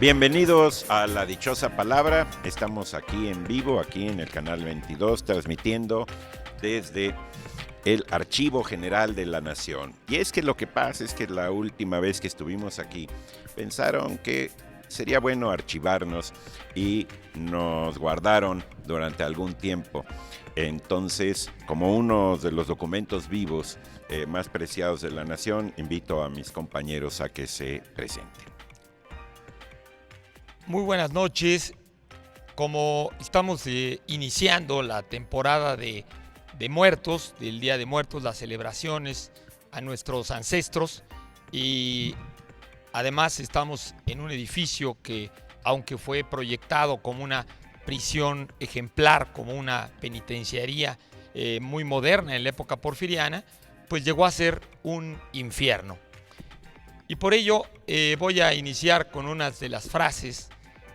Bienvenidos a La Dichosa Palabra. Estamos aquí en vivo, aquí en el canal 22, transmitiendo desde el Archivo General de la Nación. Y es que lo que pasa es que la última vez que estuvimos aquí, pensaron que sería bueno archivarnos y nos guardaron durante algún tiempo. Entonces, como uno de los documentos vivos más preciados de la nación, invito a mis compañeros a que se presenten. Muy buenas noches. Como estamos iniciando la temporada de muertos, del Día de Muertos, las celebraciones a nuestros ancestros, y además estamos en un edificio que, aunque fue proyectado como una prisión ejemplar, como una penitenciaría muy moderna en la época porfiriana, pues llegó a ser un infierno. Y por ello voy a iniciar con unas de las frases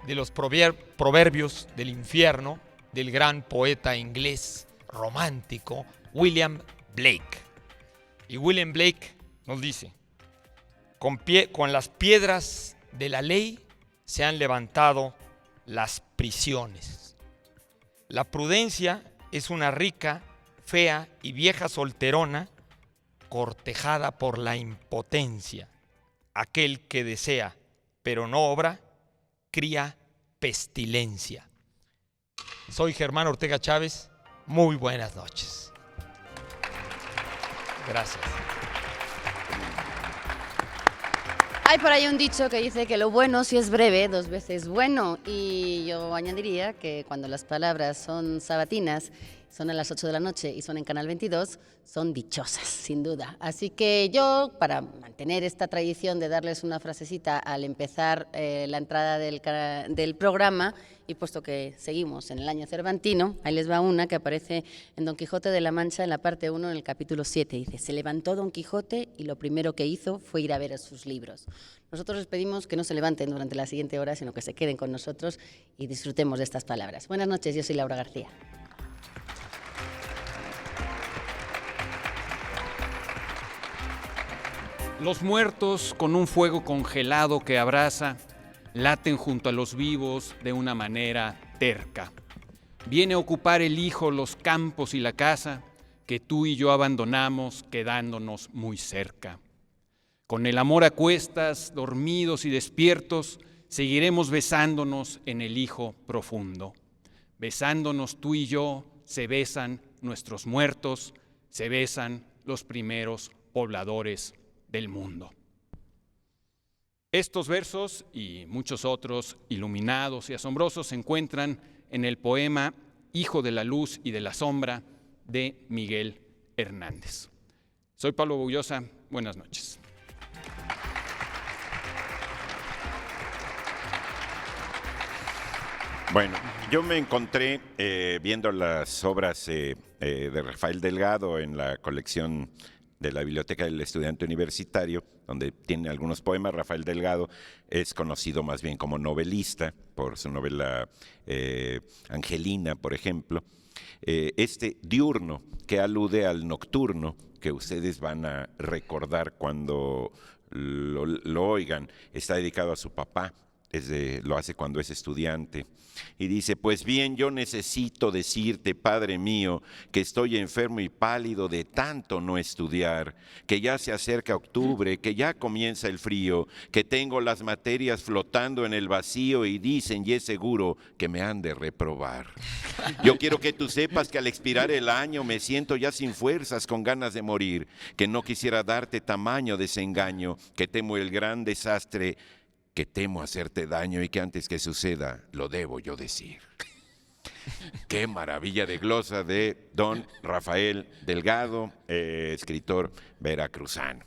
de los proverbios del infierno del gran poeta inglés romántico William Blake. Y William Blake nos dice: con las piedras de la ley se han levantado las prisiones. La prudencia es una rica, fea y vieja solterona cortejada por la impotencia. Aquel que desea, pero no obra, cría pestilencia. Soy Germán Ortega Chávez. Muy buenas noches. Gracias. Hay por ahí un dicho que dice que lo bueno, si es breve, dos veces bueno. Y yo añadiría que cuando las palabras son sabatinas, son a las 8 de la noche y son en Canal 22, son dichosas, sin duda. Así que yo, para mantener esta tradición de darles una frasecita al empezar la entrada del programa, y puesto que seguimos en el año cervantino, ahí les va una que aparece en Don Quijote de la Mancha en la parte 1, en el capítulo 7. Dice: se levantó Don Quijote y lo primero que hizo fue ir a ver sus libros. Nosotros les pedimos que no se levanten durante la siguiente hora, sino que se queden con nosotros y disfrutemos de estas palabras. Buenas noches, yo soy Laura García. Los muertos, con un fuego congelado que abraza, laten junto a los vivos de una manera terca. Viene a ocupar el hijo los campos y la casa que tú y yo abandonamos quedándonos muy cerca. Con el amor a cuestas, dormidos y despiertos, seguiremos besándonos en el hijo profundo. Besándonos tú y yo, se besan nuestros muertos, se besan los primeros pobladores del mundo. Estos versos y muchos otros iluminados y asombrosos se encuentran en el poema Hijo de la Luz y de la Sombra de Miguel Hernández. Soy Pablo Bullosa, buenas noches. Bueno, yo me encontré viendo las obras de Rafael Delgado en la colección de la Biblioteca del Estudiante Universitario, donde tiene algunos poemas. Rafael Delgado es conocido más bien como novelista por su novela Angelina, por ejemplo. Este diurno, que alude al nocturno, que ustedes van a recordar cuando lo oigan, está dedicado a su papá. Lo hace cuando es estudiante. Y dice: pues bien, yo necesito decirte, Padre mío, que estoy enfermo y pálido de tanto no estudiar, que ya se acerca octubre, que ya comienza el frío, que tengo las materias flotando en el vacío y dicen, y es seguro, que me han de reprobar. Yo quiero que tú sepas que al expirar el año me siento ya sin fuerzas, con ganas de morir, que no quisiera darte tamaño desengaño, que temo el gran desastre, que temo hacerte daño y que antes que suceda lo debo yo decir. Qué maravilla de glosa de don Rafael Delgado, escritor veracruzano.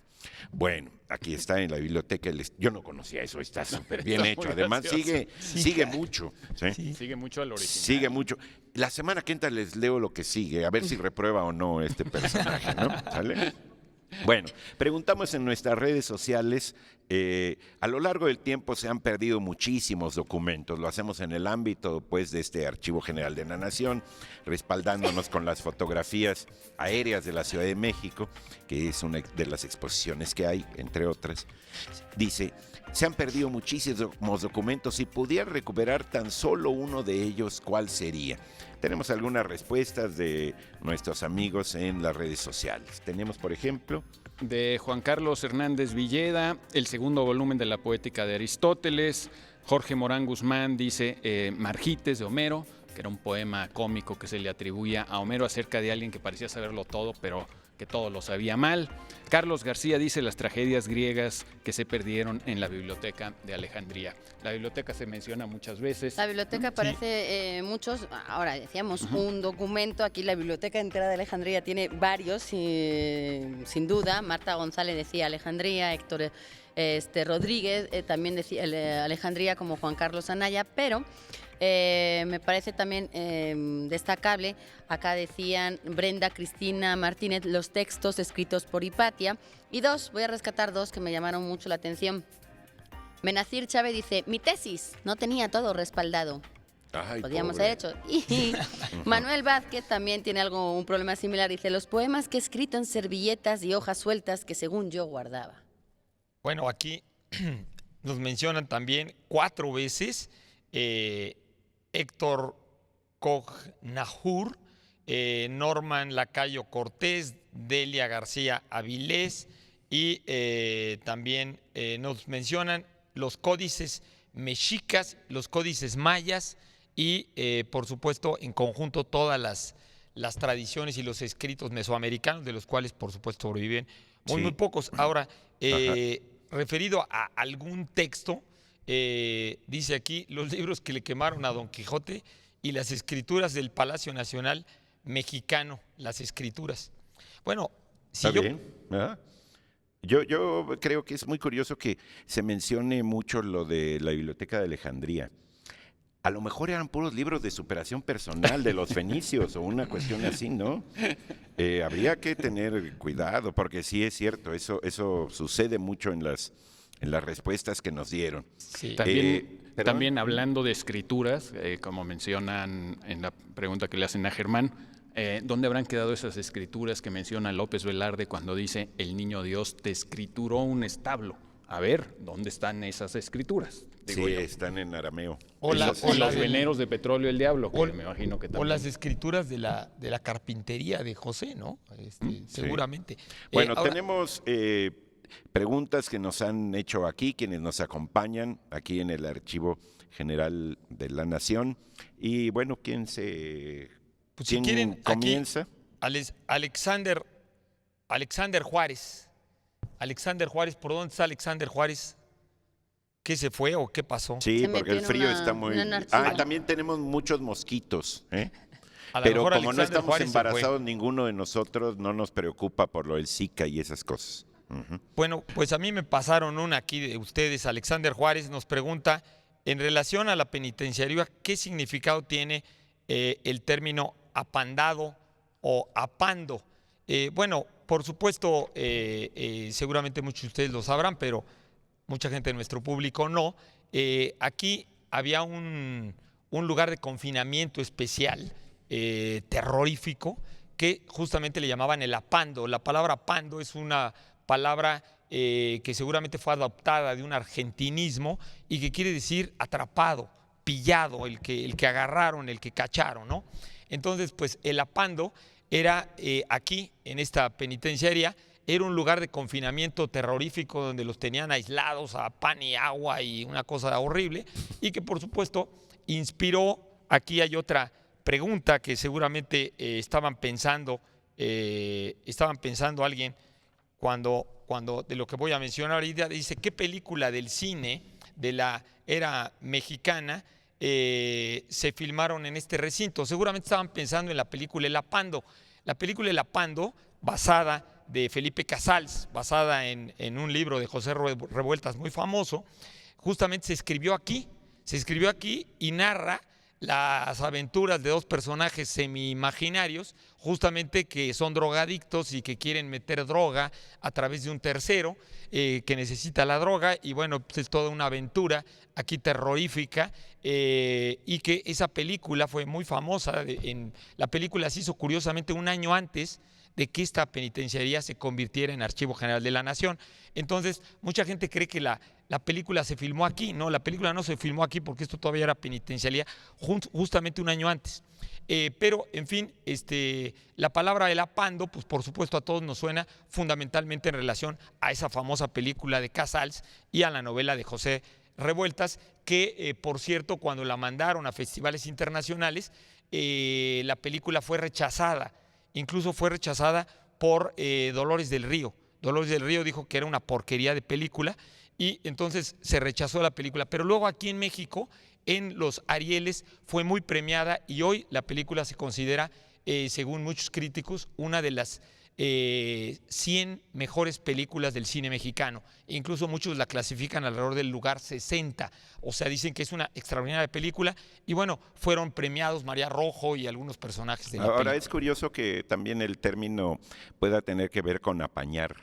Bueno, aquí está en la biblioteca. Yo no conocía eso, está súper bien hecho. Además sigue mucho. ¿Sí? Sigue mucho al original. Sigue mucho. La semana que entra les leo lo que sigue, a ver si reprueba o no este personaje, ¿no? ¿Sale? Bueno, preguntamos en nuestras redes sociales, a lo largo del tiempo se han perdido muchísimos documentos, lo hacemos en el ámbito pues de este Archivo General de la Nación, respaldándonos con las fotografías aéreas de la Ciudad de México, que es una de las exposiciones que hay, entre otras. Dice, se han perdido muchísimos documentos, si pudiera recuperar tan solo uno de ellos, ¿cuál sería? Tenemos algunas respuestas de nuestros amigos en las redes sociales. Tenemos, por ejemplo, De Juan Carlos Hernández Villeda, el segundo volumen de la Poética de Aristóteles. Jorge Morán Guzmán dice Margites de Homero, que era un poema cómico que se le atribuía a Homero acerca de alguien que parecía saberlo todo, pero que todo lo sabía mal. Carlos García dice las tragedias griegas que se perdieron en la Biblioteca de Alejandría. La biblioteca se menciona muchas veces. La biblioteca aparece muchos, ahora decíamos un documento, aquí la Biblioteca entera de Alejandría tiene varios, sin duda. Marta González decía Alejandría, Héctor Rodríguez también decía Alejandría, como Juan Carlos Anaya, pero me parece también destacable, acá decían Brenda Cristina Martínez, los textos escritos por Hipatia, y voy a rescatar dos que me llamaron mucho la atención. Menacir Chávez dice, mi tesis no tenía todo respaldado. ay, Podríamos pobre. haber hecho. Y Manuel Vázquez también tiene un problema similar, dice, los poemas que he escrito en servilletas y hojas sueltas que según yo guardaba. Bueno, aquí nos mencionan también 4 veces Héctor Cognajur, Norman Lacayo Cortés, Delia García Avilés y también nos mencionan los códices mexicas, los códices mayas y por supuesto en conjunto todas las tradiciones y los escritos mesoamericanos, de los cuales por supuesto sobreviven muy pocos. Ahora, referido a algún texto, dice aquí los libros que le quemaron a Don Quijote y las escrituras del Palacio Nacional Mexicano, las escrituras. Bueno, si Está bien, ¿verdad? Yo creo que es muy curioso que se mencione mucho lo de la Biblioteca de Alejandría. A lo mejor eran puros libros de superación personal de los fenicios o una cuestión así, ¿no? Habría que tener cuidado porque sí es cierto, eso sucede mucho en las respuestas que nos dieron. Sí. También hablando de escrituras, como mencionan en la pregunta que le hacen a Germán, ¿dónde habrán quedado esas escrituras que menciona López Velarde cuando dice el niño Dios te escrituró un establo? A ver, ¿dónde están esas escrituras? Digo Sí, yo. están en arameo. O la- Esas- o la Los del- veneros de petróleo el diablo, que o- me imagino que O también. las escrituras de la carpintería de José, ¿no? Seguramente. Bueno, Ahora, tenemos preguntas que nos han hecho aquí, quienes nos acompañan aquí en el Archivo General de la Nación. Y bueno, ¿quién pues, si quién quieren, aquí, comienza? Alexander Juárez. Alexander Juárez, ¿por dónde está Alexander Juárez? ¿Qué se fue o qué pasó? Sí, Se porque el metió en frío una- está muy... en un archivo. también tenemos muchos mosquitos, ¿eh? A lo Pero mejor como no Alexander estamos Juárez se fue. embarazados ninguno de nosotros, no nos preocupa por lo del Zika y esas cosas. Ujú. Bueno, pues a mí me pasaron una aquí de ustedes. Alexander Juárez nos pregunta, en relación a la penitenciaría, ¿qué significado tiene el término apandado o apando? Bueno, por supuesto, seguramente muchos de ustedes lo sabrán, pero mucha gente de nuestro público no. Aquí había un lugar de confinamiento especial, terrorífico, que justamente le llamaban el apando. La palabra apando es una palabra que seguramente fue adoptada de un argentinismo y que quiere decir atrapado, pillado, el que agarraron, el que cacharon, ¿no? Entonces, pues el apando era aquí, en esta penitenciaria, era un lugar de confinamiento terrorífico donde los tenían aislados a pan y agua y una cosa horrible y que por supuesto inspiró, aquí hay otra pregunta que seguramente estaban pensando alguien cuando de lo que voy a mencionar ahorita, dice, ¿qué película del cine de la era mexicana se filmaron en este recinto? Seguramente estaban pensando en la película El Apando. La película El Apando, basada de Felipe Casals, basada en un libro de José Revueltas muy famoso, justamente se escribió aquí y narra las aventuras de dos personajes semi-imaginarios, justamente que son drogadictos y que quieren meter droga a través de un tercero que necesita la droga, y bueno, pues es toda una aventura aquí terrorífica, y que esa película fue muy famosa. La película se hizo curiosamente un año antes de que esta penitenciaría se convirtiera en Archivo General de la Nación. Entonces, mucha gente cree que la película se filmó aquí. No, la película no se filmó aquí porque esto todavía era penitenciaría justamente un año antes. Pero, en fin, la palabra El Apando, pues por supuesto a todos nos suena fundamentalmente en relación a esa famosa película de Casals y a la novela de José Revueltas, que, por cierto, cuando la mandaron a festivales internacionales, la película fue rechazada. Incluso fue rechazada por Dolores del Río. Dolores del Río dijo que era una porquería de película y entonces se rechazó la película. Pero luego aquí en México, en los Arieles, fue muy premiada y hoy la película se considera, según muchos críticos, una de las 100 mejores películas del cine mexicano. Incluso muchos la clasifican alrededor del lugar 60. O sea, dicen que es una extraordinaria película. Y bueno, fueron premiados María Rojo y algunos personajes de la película. Ahora, es curioso que también el término pueda tener que ver con apañar.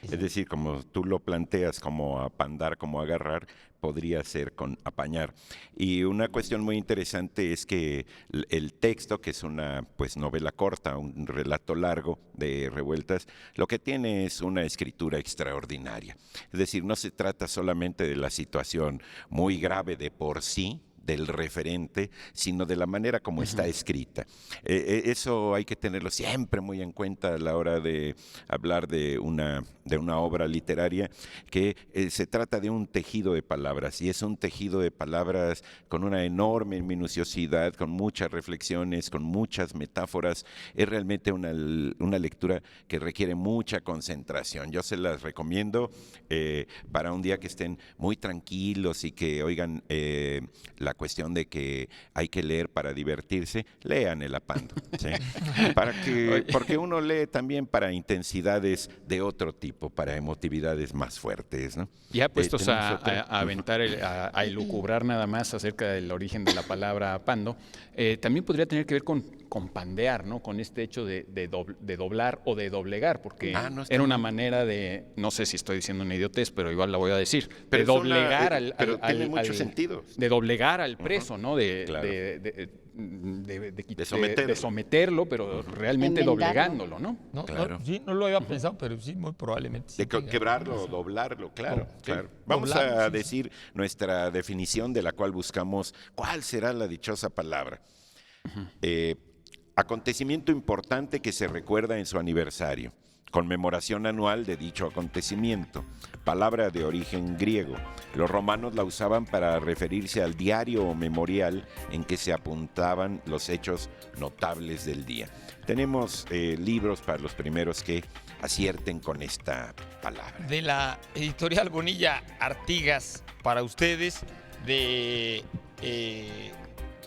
Es decir, como tú lo planteas, como apandar, como agarrar, podría ser con apañar. Y una cuestión muy interesante es que el texto, que es una novela corta, un relato largo de Revueltas, lo que tiene es una escritura extraordinaria. Es decir, no se trata solamente de la situación muy grave de por sí, del referente, sino de la manera como está escrita. Eso hay que tenerlo siempre muy en cuenta a la hora de hablar de una obra literaria, que se trata de un tejido de palabras, y es un tejido de palabras con una enorme minuciosidad, con muchas reflexiones, con muchas metáforas. Es realmente una lectura que requiere mucha concentración. Yo se las recomiendo para un día que estén muy tranquilos y que oigan la cuestión de que hay que leer para divertirse. Lean El Apando, ¿sí? Porque uno lee también para intensidades de otro tipo, para emotividades más fuertes, ¿no? Ya puestos a aventar, a elucubrar nada más acerca del origen de la palabra pando, también podría tener que ver con pandear, ¿no? Con este hecho de doblar o de doblegar, porque era una manera de, no sé si estoy diciendo una idiotez, pero igual la voy a decir, de doblegar tiene mucho sentido. De doblegar al preso, ¿no? De someterlo, pero realmente doblegándolo, ¿no? No, Claro. Sí, no lo había pensado, pero sí, muy probablemente. Sí, Quebrarlo, doblarlo, claro. Vamos Doblarlo, a decir nuestra definición, de la cual buscamos cuál será la dichosa palabra. Acontecimiento importante que se recuerda en su aniversario. Conmemoración anual de dicho acontecimiento. Palabra de origen griego. Los romanos la usaban para referirse al diario o memorial en que se apuntaban los hechos notables del día. Tenemos libros para los primeros que acierten con esta palabra. De la editorial Bonilla Artigas, para ustedes,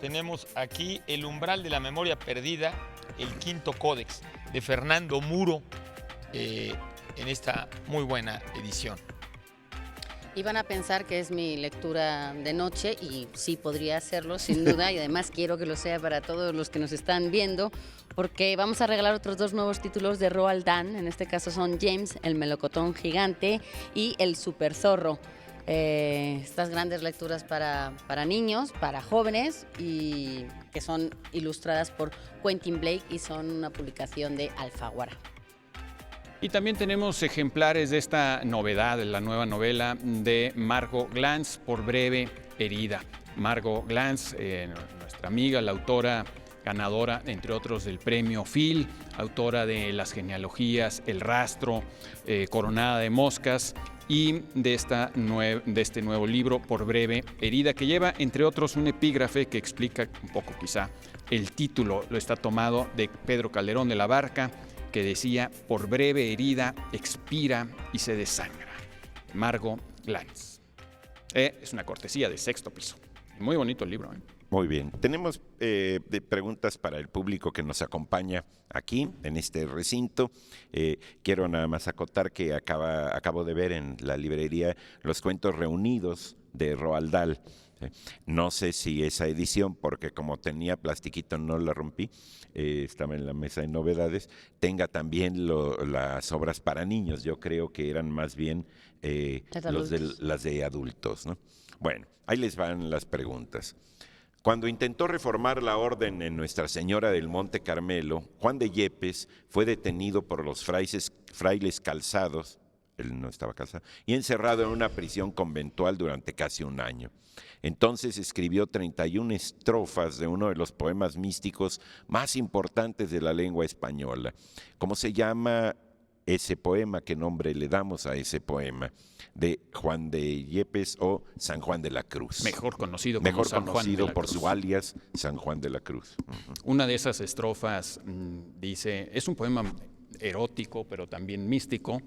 tenemos aquí El umbral de la memoria perdida, el quinto códex, de Fernando Muro, en esta muy buena edición. Iban a pensar que es mi lectura de noche, y sí podría hacerlo, sin duda, y además quiero que lo sea para todos los que nos están viendo, porque vamos a regalar otros dos nuevos títulos de Roald Dahl. En este caso son James, el melocotón gigante, y El super zorro. Estas grandes lecturas para niños, para jóvenes, y que son ilustradas por Quentin Blake y son una publicación de Alfaguara. Y también tenemos ejemplares de esta novedad, la nueva novela de Margot Glantz, Por breve herida. Margot Glantz, nuestra amiga, la autora ganadora, entre otros, del premio Phil, autora de las genealogías El rastro, Coronada de moscas, y de este nuevo libro, Por breve herida, que lleva, entre otros, un epígrafe que explica un poco quizá el título. Lo está tomado de Pedro Calderón de la Barca, que decía: por breve herida expira y se desangra. Margot Glantz. Es una cortesía de Sexto Piso. Muy bonito el libro, ¿eh? Muy bien. Tenemos preguntas para el público que nos acompaña aquí, en este recinto. Quiero nada más acotar que acabo de ver en la librería Los cuentos reunidos de Roald Dahl. Sí. No sé si esa edición, porque como tenía plastiquito no la rompí, estaba en la mesa de novedades, tenga también las obras para niños. Yo creo que eran más bien las de adultos, ¿no? Bueno, ahí les van las preguntas. Cuando intentó reformar la orden en Nuestra Señora del Monte Carmelo, Juan de Yepes fue detenido por los frailes calzados, él no estaba casado, y encerrado en una prisión conventual durante casi un año. Entonces escribió 31 estrofas de uno de los poemas místicos más importantes de la lengua española. ¿Cómo se llama ese poema? ¿Qué nombre le damos a ese poema? De Juan de Yepes o San Juan de la Cruz. Mejor conocido como San Juan de la por Cruz. su alias San Juan de la Cruz. Una de esas estrofas dice, es un poema erótico, pero también místico.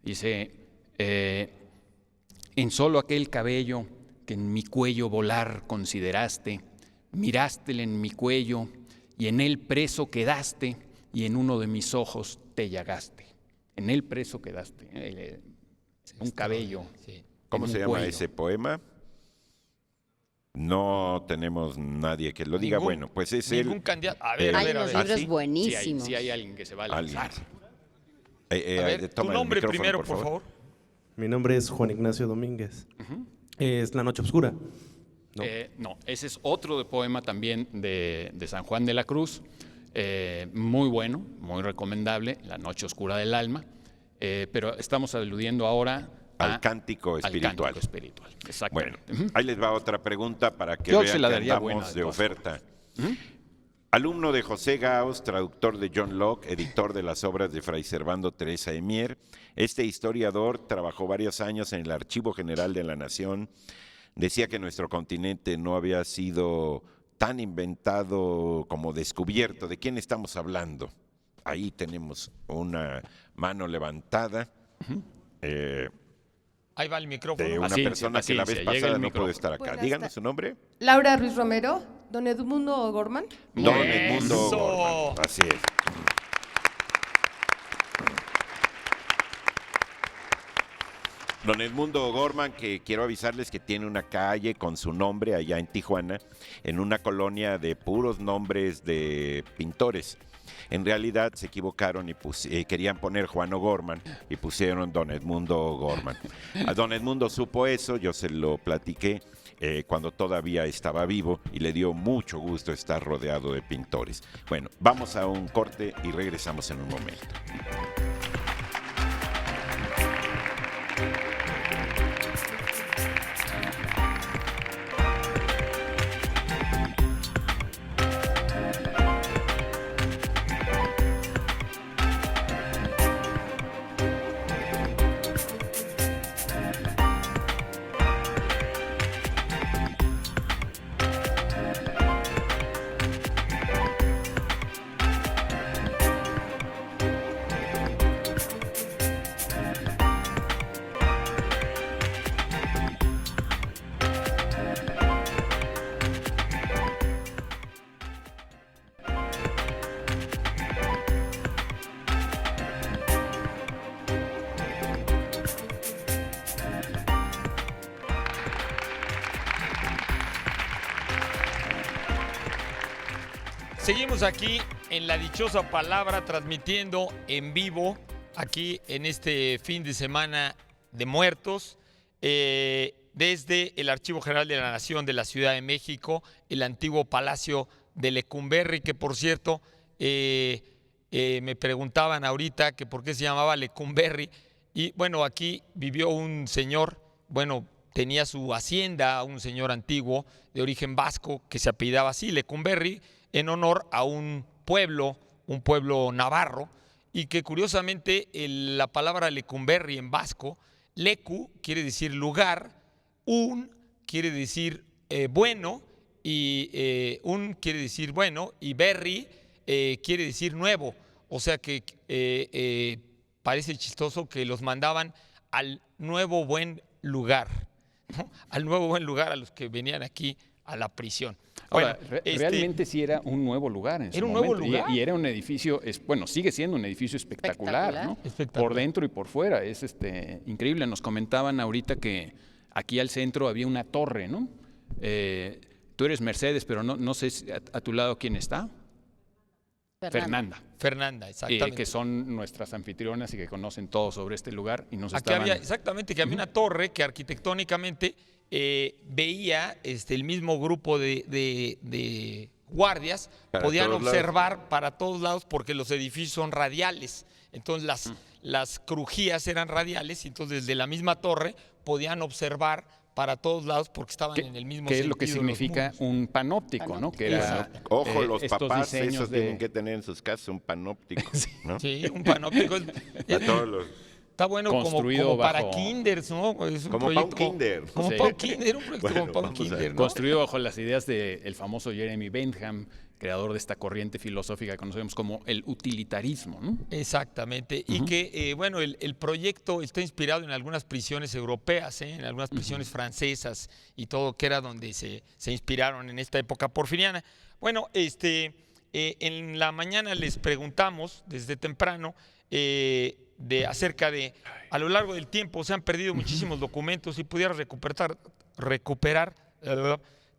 Dice, en solo aquel cabello que en mi cuello volar consideraste, mirástele en mi cuello y en él preso quedaste y en uno de mis ojos te llagaste. En él preso quedaste, un cabello. Sí. ¿Cómo se llama cuello. ese poema? No tenemos nadie que lo diga. Bueno, pues es Ningún él. candidato. A ver, Hay a unos ver. libros ¿sí? buenísimos. Si hay alguien que se va a Alguien. lanzar. A ver, tu toma el nombre micrófono, primero, por favor. Mi nombre es Juan Ignacio Domínguez. Es La Noche Oscura. No. No, ese es otro poema también de San Juan de la Cruz, muy bueno, muy recomendable, La Noche Oscura del Alma, pero estamos aludiendo ahora Al cántico espiritual. Al cántico espiritual, Bueno, exactamente. ahí les va otra pregunta para que Yo vean se la que daría andamos buena, de de todas oferta. Alumno de José Gauss, traductor de John Locke, editor de las obras de Fray Servando Teresa de Mier, este historiador trabajó varios años en el Archivo General de la Nación. Decía que nuestro continente no había sido tan inventado como descubierto. ¿De quién estamos hablando? Ahí tenemos una mano levantada. Ahí va el micrófono. De una Paciencia, persona que la vez paciencia, llega pasada el no pudo micrófono. estar acá. Buenas Díganos tardes. su nombre. Laura Ruiz Romero, don Edmundo Gorman. Don Eso. Edmundo Gorman. Así es. Don Edmundo Gorman, que quiero avisarles que tiene una calle con su nombre allá en Tijuana, en una colonia de puros nombres de pintores. En realidad se equivocaron y querían poner Juan O'Gorman y pusieron Don Edmundo Gorman. A Don Edmundo supo eso, yo se lo platiqué cuando todavía estaba vivo y le dio mucho gusto estar rodeado de pintores. Bueno, vamos a un corte y regresamos en un momento. Seguimos aquí en La Dichosa Palabra, transmitiendo en vivo aquí en este fin de semana de muertos, desde el Archivo General de la Nación de la Ciudad de México, el antiguo Palacio de Lecumberri, que por cierto, me preguntaban ahorita que por qué se llamaba Lecumberri, y bueno, aquí vivió un señor, bueno, tenía su hacienda, un señor antiguo de origen vasco que se apellidaba así, Lecumberri, en honor a un pueblo navarro, y que curiosamente la palabra Lecumberri en vasco, lecu quiere decir lugar, un quiere decir bueno, y un quiere decir bueno, y berri quiere decir nuevo. O sea que parece chistoso que los mandaban al nuevo buen lugar, ¿no? Al nuevo buen lugar a los que venían aquí a la prisión. Ahora, Bueno, realmente sí era un nuevo lugar en su ¿Era un nuevo momento. lugar? Y era un edificio, bueno, sigue siendo un edificio espectacular, ¿no? Espectacular. Por dentro y por fuera, es increíble. Nos comentaban ahorita que aquí al centro había una torre, ¿no? Tú eres Mercedes, pero no sé a tu lado quién está. Fernanda, exactamente. Que son nuestras anfitrionas y que conocen todo sobre este lugar y nos Aquí estaban... había, exactamente, que había una torre que arquitectónicamente veía el mismo grupo de guardias, podían observar para todos lados porque los edificios son radiales. Entonces las crujías eran radiales y entonces desde la misma torre podían observar para todos lados porque estaban en el mismo sentido. ¿Qué es lo que significa un panóptico, ¿no? Que era, ojo, los papás esos tienen que tener en sus casas un panóptico, ¿no? Sí, un panóptico. Está bueno como para kinders, ¿no? Es un como para un kinder. Como para un kinder, un proyecto como para un kinder, ¿no? Construido bajo las ideas del famoso Jeremy Bentham, creador de esta corriente filosófica que conocemos como el utilitarismo, ¿no? Exactamente. Y que, bueno, el proyecto está inspirado en algunas prisiones europeas, en algunas prisiones francesas y todo, que era donde se inspiraron en esta época porfiriana. Bueno, en la mañana les preguntamos desde temprano acerca de, a lo largo del tiempo se han perdido muchísimos documentos y pudiera recuperar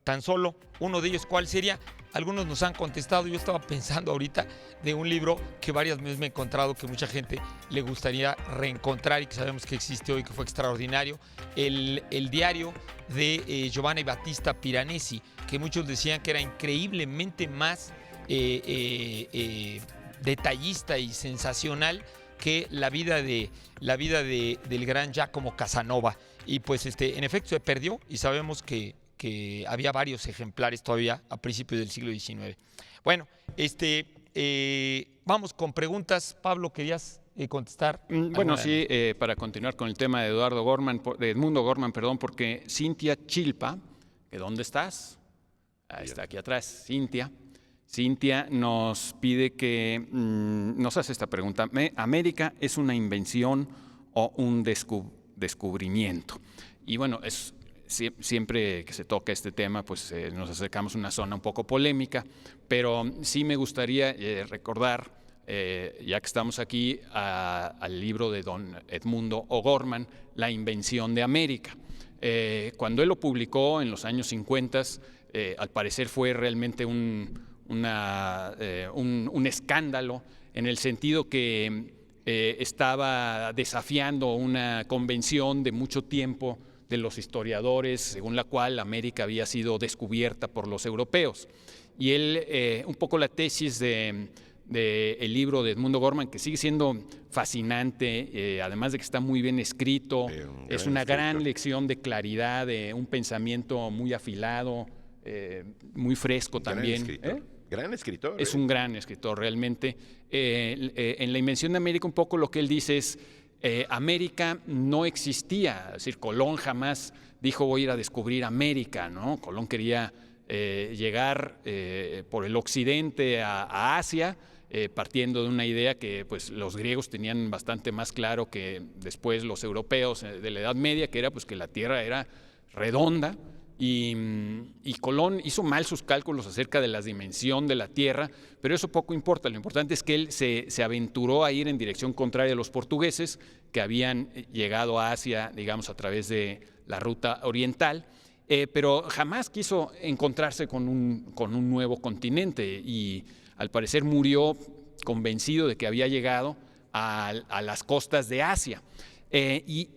tan solo uno de ellos, ¿cuál sería? Algunos nos han contestado, yo estaba pensando ahorita de un libro que varias veces me he encontrado que mucha gente le gustaría reencontrar y que sabemos que existe hoy, que fue extraordinario, el diario de Giovanni Battista Piranesi, que muchos decían que era increíblemente más detallista y sensacional que la vida del gran Giacomo Casanova. Y pues en efecto se perdió y sabemos que había varios ejemplares todavía a principios del siglo XIX. Bueno, vamos con preguntas. Pablo, ¿querías contestar? Bueno, sí, para continuar con el tema de Edmundo Gorman, perdón, porque Cintia Chilpa, ¿de dónde estás? Está aquí atrás, Cintia. Cintia nos pide que nos hace esta pregunta. ¿América es una invención o un descubrimiento? Y bueno, siempre que se toca este tema, pues nos acercamos a una zona un poco polémica, pero sí me gustaría recordar, ya que estamos aquí, al libro de don Edmundo O'Gorman, La invención de América. Cuando él lo publicó en los años 50, al parecer fue realmente un escándalo, en el sentido que estaba desafiando una convención de mucho tiempo de los historiadores, según la cual América había sido descubierta por los europeos. Y él, un poco la tesis del libro de Edmundo Gorman, que sigue siendo fascinante, además de que está muy bien escrito, es una gran lección de claridad, de un pensamiento muy afilado, muy fresco también. Gran escritor. Es un gran escritor, realmente. En La invención de América, un poco lo que él dice es, América no existía, es decir, Colón jamás dijo voy a ir a descubrir América, ¿no? Colón quería llegar por el occidente a Asia, partiendo de una idea que pues, los griegos tenían bastante más claro que después los europeos de la Edad Media, que era pues, que la Tierra era redonda. Y Colón hizo mal sus cálculos acerca de la dimensión de la Tierra, pero eso poco importa. Lo importante es que él se aventuró a ir en dirección contraria a los portugueses, que habían llegado a Asia, digamos, a través de la ruta oriental, pero jamás quiso encontrarse con un nuevo continente y al parecer murió convencido de que había llegado a las costas de Asia. Y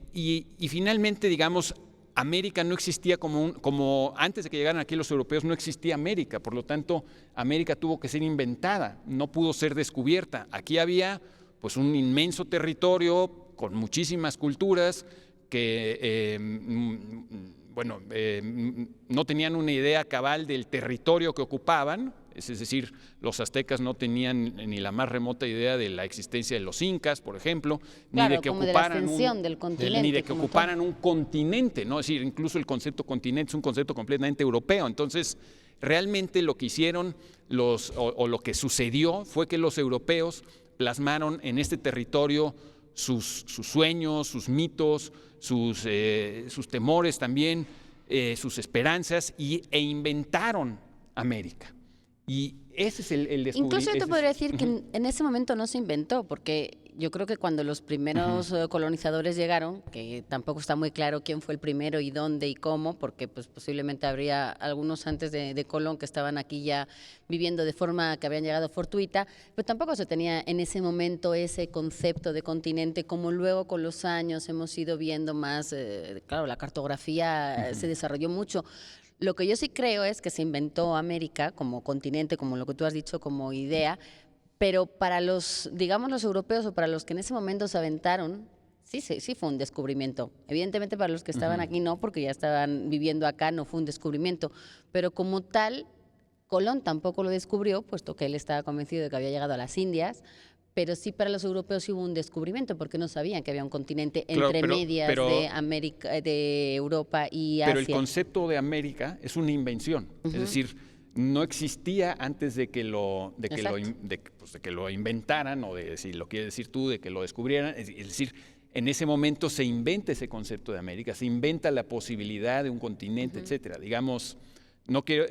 finalmente, digamos, América no existía como antes de que llegaran aquí los europeos, no existía América, por lo tanto América tuvo que ser inventada, no pudo ser descubierta. Aquí había pues un inmenso territorio con muchísimas culturas que no tenían una idea cabal del territorio que ocupaban, es decir, los aztecas no tenían ni la más remota idea de la existencia de los incas, por ejemplo, claro, ni de que ocuparan un continente, ¿no? Es decir, incluso el concepto continente es un concepto completamente europeo. Entonces, realmente lo que hicieron o lo que sucedió fue que los europeos plasmaron en este territorio sus sueños, sus mitos, sus temores también, sus esperanzas e inventaron América. Y ese es el descubrimiento. Incluso yo te podría decir que en ese momento no se inventó, porque yo creo que cuando los primeros colonizadores llegaron, que tampoco está muy claro quién fue el primero y dónde y cómo, porque pues posiblemente habría algunos antes de Colón que estaban aquí ya viviendo de forma que habían llegado fortuita, pero tampoco se tenía en ese momento ese concepto de continente como luego con los años hemos ido viendo más, claro, la cartografía se desarrolló mucho. Lo que yo sí creo es que se inventó América como continente, como lo que tú has dicho, como idea, pero para los, digamos, los europeos o para los que en ese momento se aventaron, sí fue un descubrimiento. Evidentemente para los que estaban aquí no, porque ya estaban viviendo acá, no fue un descubrimiento, pero como tal, Colón tampoco lo descubrió, puesto que él estaba convencido de que había llegado a las Indias, pero sí para los europeos sí hubo un descubrimiento, porque no sabían que había un continente Claro, entre medias de América, de Europa y Asia. Pero el concepto de América es una invención, es decir, no existía antes de que lo inventaran, o de, si lo quieres decir tú, de que lo descubrieran. Es decir, en ese momento se inventa ese concepto de América, se inventa la posibilidad de un continente, etcétera. Digamos, no quiero.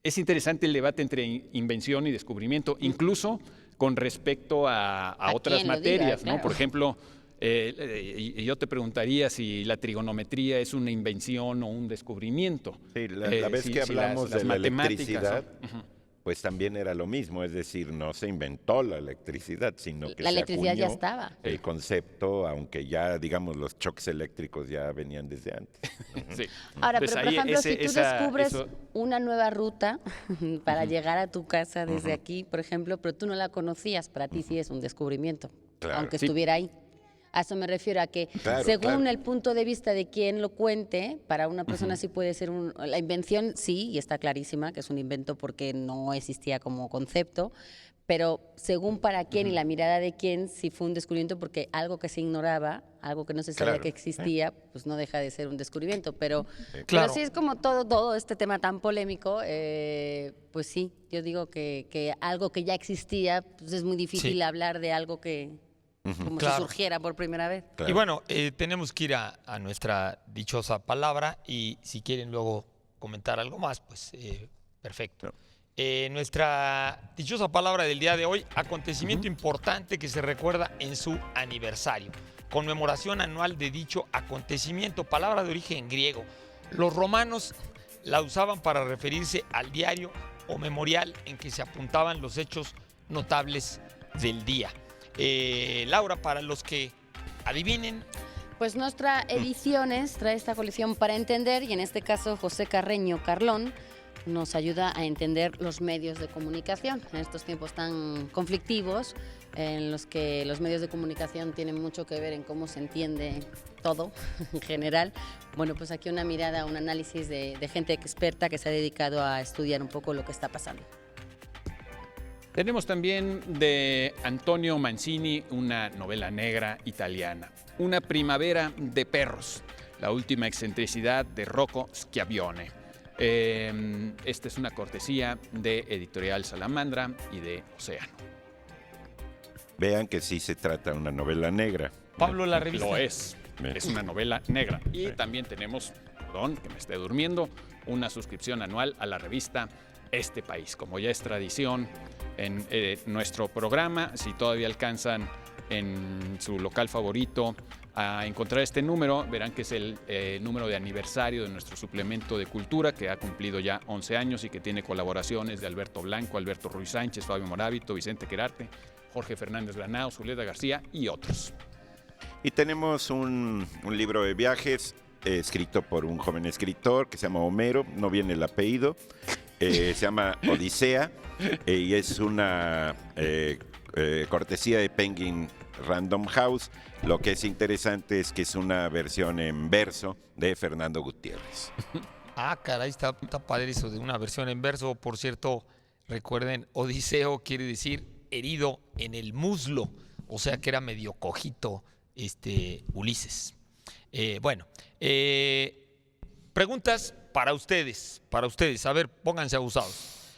Es interesante el debate entre invención y descubrimiento, incluso con respecto a otras materias, ¿no? Claro. Por ejemplo, yo te preguntaría si la trigonometría es una invención o un descubrimiento. Sí, la vez que hablamos de la electricidad, son, pues también era lo mismo, es decir, no se inventó la electricidad, sino que La se electricidad ya acuñó estaba. el concepto, aunque ya, digamos, los choques eléctricos ya venían desde antes. Sí. Ahora, Entonces, pero por ahí ejemplo, si tú descubres eso- una nueva ruta para llegar a tu casa desde aquí, por ejemplo, pero tú no la conocías, para ti sí es un descubrimiento, Claro. aunque Sí. estuviera ahí. A eso me refiero, a que Claro, según claro. el punto de vista de quien lo cuente, para una persona sí puede ser la invención, sí, y está clarísima que es un invento porque no existía como concepto, pero según para quién y la mirada de quién, sí fue un descubrimiento porque algo que se ignoraba, algo que no se sabía Claro. que existía, pues no deja de ser un descubrimiento. Pero Claro. sí es como todo este tema tan polémico, pues sí, yo digo que algo que ya existía, pues es muy difícil Sí. hablar de algo que como Claro. si surgiera por primera vez. Claro. Y bueno, tenemos que ir a nuestra dichosa palabra y si quieren luego comentar algo más, pues perfecto. Nuestra dichosa palabra del día de hoy, acontecimiento importante que se recuerda en su aniversario, conmemoración anual de dicho acontecimiento, palabra de origen griego. Los romanos la usaban para referirse al diario o memorial en que se apuntaban los hechos notables del día. Laura, para los que adivinen, Pues nuestra Ediciones trae esta colección para entender, y en este caso José Carreño Carlón nos ayuda a entender los medios de comunicación en estos tiempos tan conflictivos, en los que los medios de comunicación tienen mucho que ver en cómo se entiende todo en general. Bueno, pues aquí una mirada, un análisis de gente experta que se ha dedicado a estudiar un poco lo que está pasando. Tenemos también de Antonio Mancini una novela negra italiana, Una primavera de perros, la última excentricidad de Rocco Schiavione. Esta es una cortesía de Editorial Salamandra y de Océano. Vean que sí se trata de una novela negra. Pablo, la revista. Lo es una novela negra. Y también tenemos, perdón, que me esté durmiendo, una suscripción anual a la revista Este País. Como ya es tradición en nuestro programa, si todavía alcanzan en su local favorito a encontrar este número, verán que es el número de aniversario de nuestro suplemento de cultura, que ha cumplido ya 11 años y que tiene colaboraciones de Alberto Blanco, Alberto Ruiz Sánchez, Fabio Morábito, Vicente Querarte, Jorge Fernández Granados, Julieta García y otros. Y tenemos un libro de viajes escrito por un joven escritor que se llama Homero, no viene el apellido, se llama Odisea, y es una cortesía de Penguin Random House. Lo que es interesante es que es una versión en verso de Fernando Gutiérrez. Ah, caray, está padre eso de una versión en verso. Por cierto, recuerden, Odiseo quiere decir herido en el muslo, o sea que era medio cojito Ulises. Bueno, preguntas para ustedes, a ver, pónganse abusados.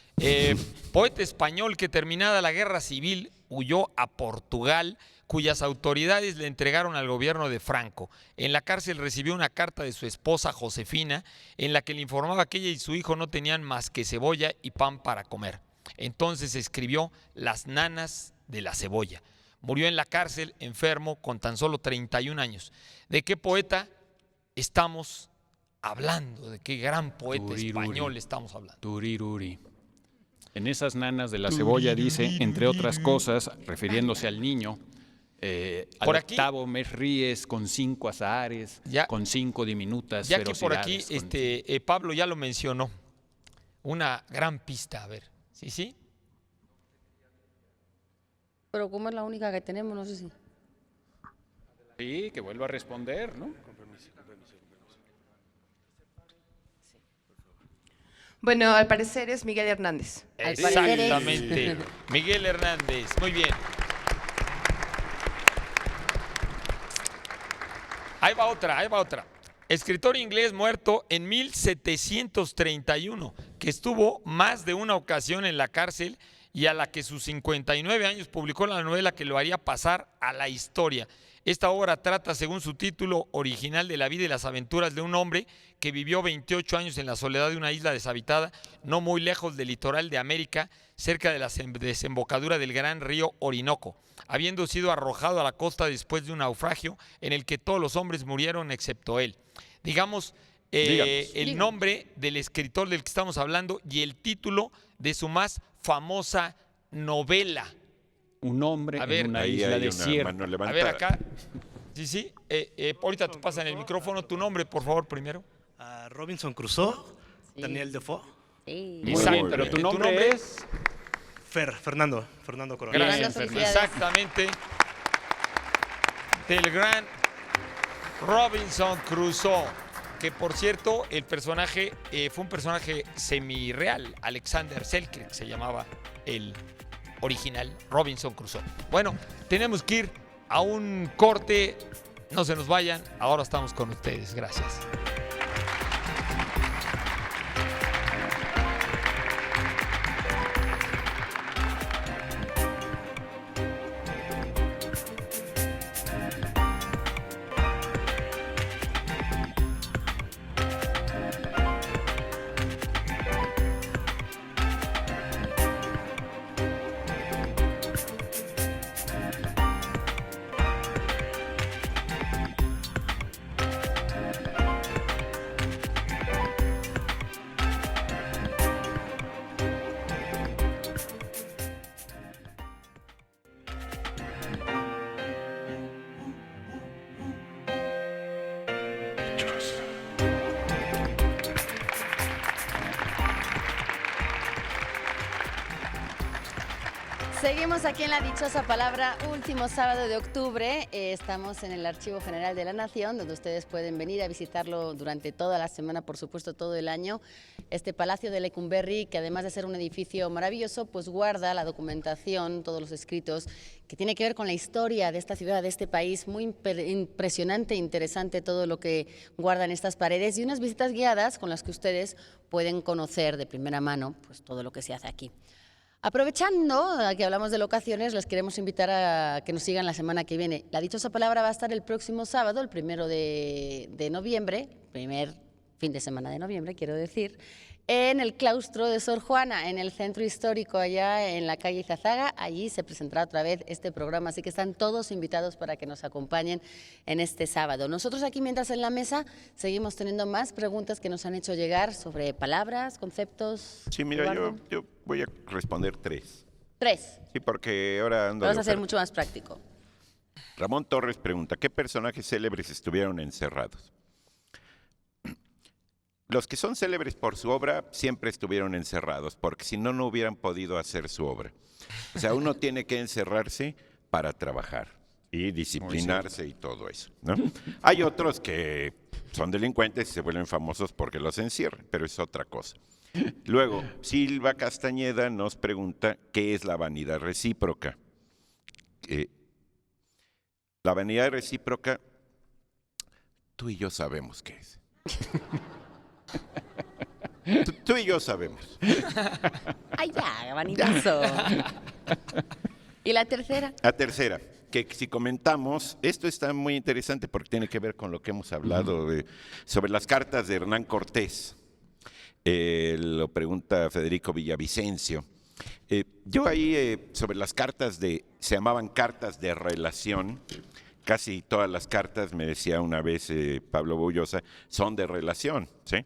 Poeta español que terminada la guerra civil huyó a Portugal, cuyas autoridades le entregaron al gobierno de Franco. En la cárcel recibió una carta de su esposa Josefina en la que le informaba que ella y su hijo no tenían más que cebolla y pan para comer. Entonces escribió Las nanas de la cebolla. murió en la cárcel, enfermo, con tan solo 31 años. ¿De qué poeta estamos hablando? ¿De qué gran poeta español estamos hablando? Turiruri. En esas nanas de la cebolla dice, entre otras cosas, refiriéndose al niño, al Por aquí, octavo mes ríes con 5 azahares, Ya. con 5 diminutas Ya que por aquí ferocidades, Pablo ya lo mencionó, una gran pista, a ver, ¿sí? Pero como es la única que tenemos, no sé si... Sí, que vuelva a responder, ¿no? Bueno, al parecer es Miguel Hernández. Al parecer es- Exactamente, Miguel Hernández, muy bien. Ahí va otra. Escritor inglés muerto en 1731, que estuvo más de una ocasión en la cárcel y a la que sus 59 años publicó la novela que lo haría pasar a la historia. Esta obra trata, según su título original, de la vida y las aventuras de un hombre que vivió 28 años en la soledad de una isla deshabitada, no muy lejos del litoral de América, cerca de la desembocadura del gran río Orinoco, habiendo sido arrojado a la costa después de un naufragio en el que todos los hombres murieron excepto él. Digamos, el nombre del escritor del que estamos hablando y el título de su más famosa novela. Un hombre A ver, en una Ahí isla hay una desierta. mano A levantada. ver acá. Sí. Ahorita te pasan el micrófono. Tu nombre, por favor, primero. Robinson Crusoe, Sí. Daniel Defoe, Sí. Muy Exacto, bien, pero tu ¿tu nombre, nombre? es... Fernando Coronel. Gracias. Fernando, felicidades. Exactamente. Del gran Robinson Crusoe. Que por cierto, el personaje fue un personaje semirreal. Alexander Selkirk se llamaba el original, Robinson Crusoe. Bueno, tenemos que ir a un corte. No se nos vayan. Ahora estamos con ustedes. Gracias. Seguimos aquí en La Dichosa Palabra, último sábado de octubre. Estamos en el Archivo General de la Nación, donde ustedes pueden venir a visitarlo durante toda la semana, por supuesto todo el año. Este Palacio de Lecumberri, que además de ser un edificio maravilloso, pues guarda la documentación, todos los escritos, que tiene que ver con la historia de esta ciudad, de este país. Muy impresionante, interesante todo lo que guardan estas paredes y unas visitas guiadas con las que ustedes pueden conocer de primera mano pues todo lo que se hace aquí. Aprovechando que hablamos de locaciones, les queremos invitar a que nos sigan la semana que viene. La Dichosa Palabra va a estar el próximo sábado, el 1 de noviembre, primer fin de semana de noviembre, quiero decir, en el claustro de Sor Juana, en el centro histórico allá en la calle Izazaga. Allí se presentará otra vez este programa, así que están todos invitados para que nos acompañen en este sábado. Nosotros aquí, mientras en la mesa, seguimos teniendo más preguntas que nos han hecho llegar sobre palabras, conceptos. Sí, mira, Eduardo. yo voy a responder 3. 3. Sí, porque ahora ando Vamos de a ser oferta. mucho más práctico. Ramón Torres pregunta, ¿qué personajes célebres estuvieron encerrados? Los que son célebres por su obra siempre estuvieron encerrados, porque si no, no hubieran podido hacer su obra. O sea, uno tiene que encerrarse para trabajar y disciplinarse y todo eso, ¿no? Hay otros que son delincuentes y se vuelven famosos porque los encierran, pero es otra cosa. Luego, Silva Castañeda nos pregunta, ¿qué es la vanidad recíproca? La vanidad recíproca, tú y yo sabemos qué es. Tú y yo sabemos. ¡Ay, ya, vanidoso! ¿Y la tercera? La tercera, que si comentamos, esto está muy interesante porque tiene que ver con lo que hemos hablado sobre las cartas de Hernán Cortés. Lo pregunta Federico Villavicencio. Yo ahí, sobre las cartas se llamaban cartas de relación. Casi todas las cartas, me decía una vez Pablo Bullosa, son de relación, ¿sí?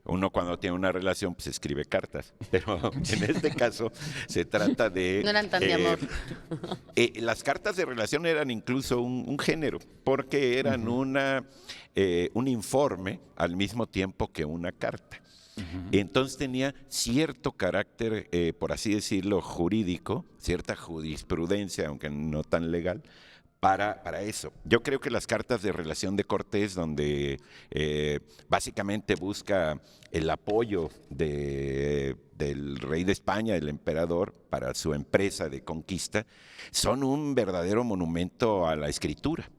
Uno cuando tiene una relación, pues escribe cartas. Pero en este caso se trata de... No eran tan de amor. Las cartas de relación eran incluso un género, porque eran un informe al mismo tiempo que una carta. Entonces tenía cierto carácter, por así decirlo, jurídico, cierta jurisprudencia, aunque no tan legal, para eso. Yo creo que las cartas de relación de Cortés, donde básicamente busca el apoyo del rey de España, el emperador, para su empresa de conquista, son un verdadero monumento a la escritura.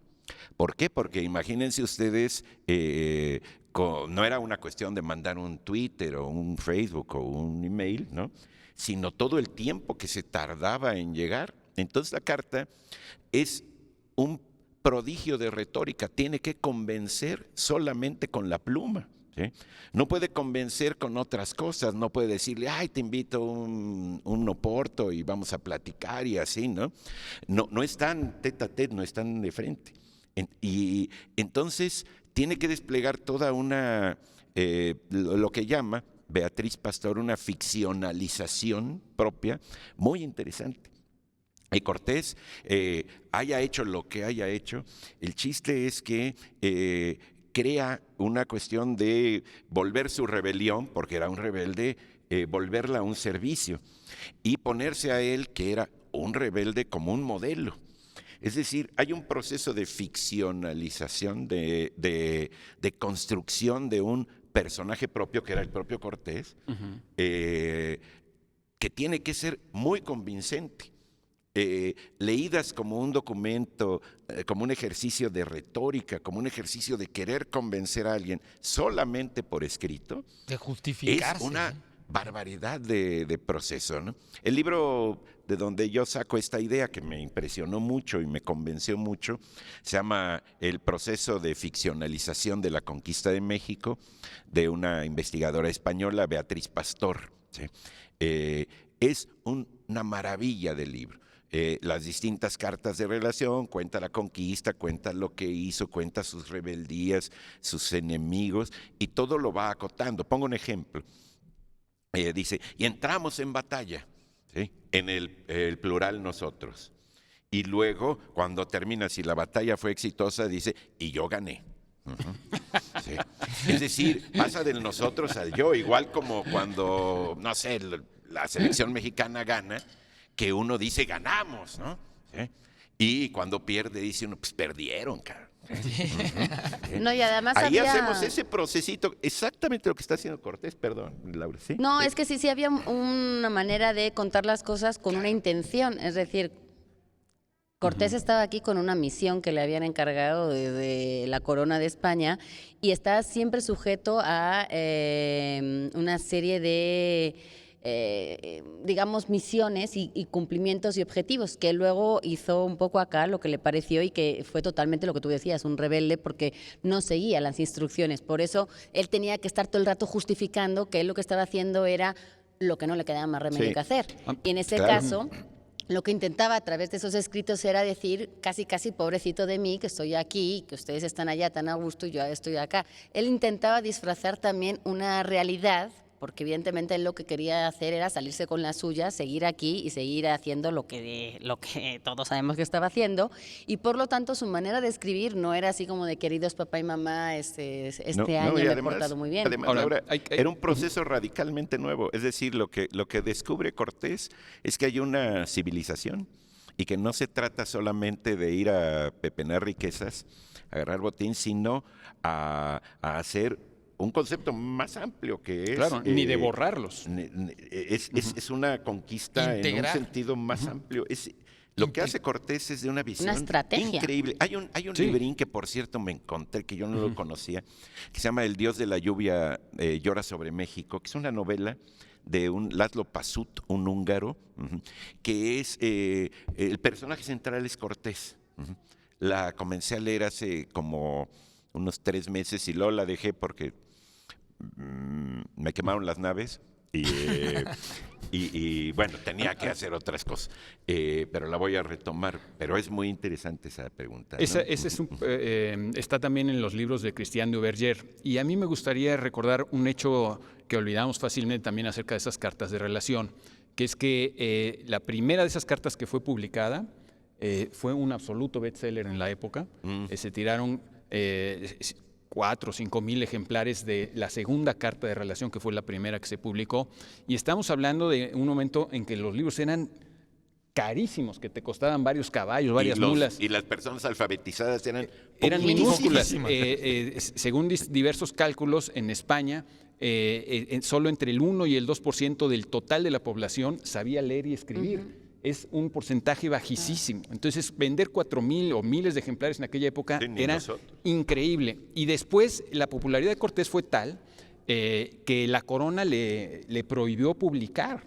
¿Por qué? Porque imagínense ustedes, no era una cuestión de mandar un Twitter o un Facebook o un email, ¿no? Sino todo el tiempo que se tardaba en llegar. Entonces la carta es un prodigio de retórica, tiene que convencer solamente con la pluma. ¿Sí? No puede convencer con otras cosas, no puede decirle, ay, te invito a un oporto y vamos a platicar y así, ¿no? No están tete a tete, no están de frente. Y entonces tiene que desplegar toda lo que llama Beatriz Pastor una ficcionalización propia muy interesante. Y Cortés haya hecho lo que haya hecho, el chiste es que crea una cuestión de volver su rebelión, porque era un rebelde, volverla a un servicio y ponerse a él, que era un rebelde, como un modelo. Es decir, hay un proceso de ficcionalización, de construcción de un personaje propio, que era el propio Cortés, que tiene que ser muy convincente. Leídas como un documento, como un ejercicio de retórica, como un ejercicio de querer convencer a alguien solamente por escrito, de justificarse. Es una barbaridad de proceso, ¿no? El libro de donde yo saco esta idea, que me impresionó mucho y me convenció mucho, se llama El proceso de ficcionalización de la conquista de México, de una investigadora española, Beatriz Pastor, ¿sí? Es una maravilla de libro. Las distintas cartas de relación, cuenta la conquista, cuenta lo que hizo, cuenta sus rebeldías, sus enemigos, y todo lo va acotando. Pongo un ejemplo. Dice, y entramos en batalla, ¿sí? En el plural nosotros. Y luego, cuando termina, si la batalla fue exitosa, dice, y yo gané. Sí. Es decir, pasa del nosotros al yo, igual como cuando, no sé, la selección mexicana gana, que uno dice ganamos, ¿no? ¿Sí? Y cuando pierde dice uno, pues perdieron, cara. ¿Sí? No, y además ahí había... hacemos ese procesito, exactamente lo que está haciendo Cortés, perdón, Laura. ¿Sí? No, es que sí había una manera de contar las cosas con una intención, es decir, Cortés estaba aquí con una misión que le habían encargado desde la corona de España y está siempre sujeto a una serie de... digamos, misiones y cumplimientos y objetivos, que luego hizo un poco acá lo que le pareció y que fue totalmente lo que tú decías, un rebelde porque no seguía las instrucciones. Por eso él tenía que estar todo el rato justificando que él lo que estaba haciendo era lo que no le quedaba más remedio que hacer. Y en ese caso... lo que intentaba a través de esos escritos era decir, casi pobrecito de mí, que estoy aquí, que ustedes están allá tan a gusto y yo estoy acá. Él intentaba disfrazar también una realidad, porque evidentemente él lo que quería hacer era salirse con la suya, seguir aquí y seguir haciendo lo que todos sabemos que estaba haciendo, y por lo tanto su manera de escribir no era así como de queridos papá y mamá, este año me he portado muy bien. Además, Laura, era un proceso radicalmente nuevo, es decir, lo que descubre Cortés es que hay una civilización y que no se trata solamente de ir a pepenar riquezas, a agarrar botín, sino a hacer un concepto más amplio que es... Claro, ni de borrarlos. Es una conquista en un sentido más amplio. Lo que hace Cortés es de una visión increíble. Hay un librín que, por cierto, me encontré, que yo no lo conocía, que se llama El Dios de la Lluvia llora sobre México, que es una novela de un Laszlo Pasut, un húngaro, que es... el personaje central es Cortés. La comencé a leer hace como unos 3 meses y luego la dejé porque... me quemaron las naves Y bueno, tenía que hacer otras cosas, pero la voy a retomar. Pero es muy interesante esa pregunta, ¿no? Ese es está también en los libros de Christian Duverger. Y a mí me gustaría recordar un hecho que olvidamos fácilmente también acerca de esas cartas de relación, que es que la primera de esas cartas que fue publicada fue un absoluto bestseller en la época. Se tiraron 4 o 5 mil ejemplares de la segunda carta de relación, que fue la primera que se publicó. Y estamos hablando de un momento en que los libros eran carísimos, que te costaban varios caballos, varias mulas. Y las personas alfabetizadas eran minúsculas. Según diversos cálculos, en España, solo entre el 1 y el 2% del total de la población sabía leer y escribir. Es un porcentaje bajísimo. Entonces, vender 4,000 o miles de ejemplares en aquella época era increíble. Y después, la popularidad de Cortés fue tal que la corona le prohibió publicar.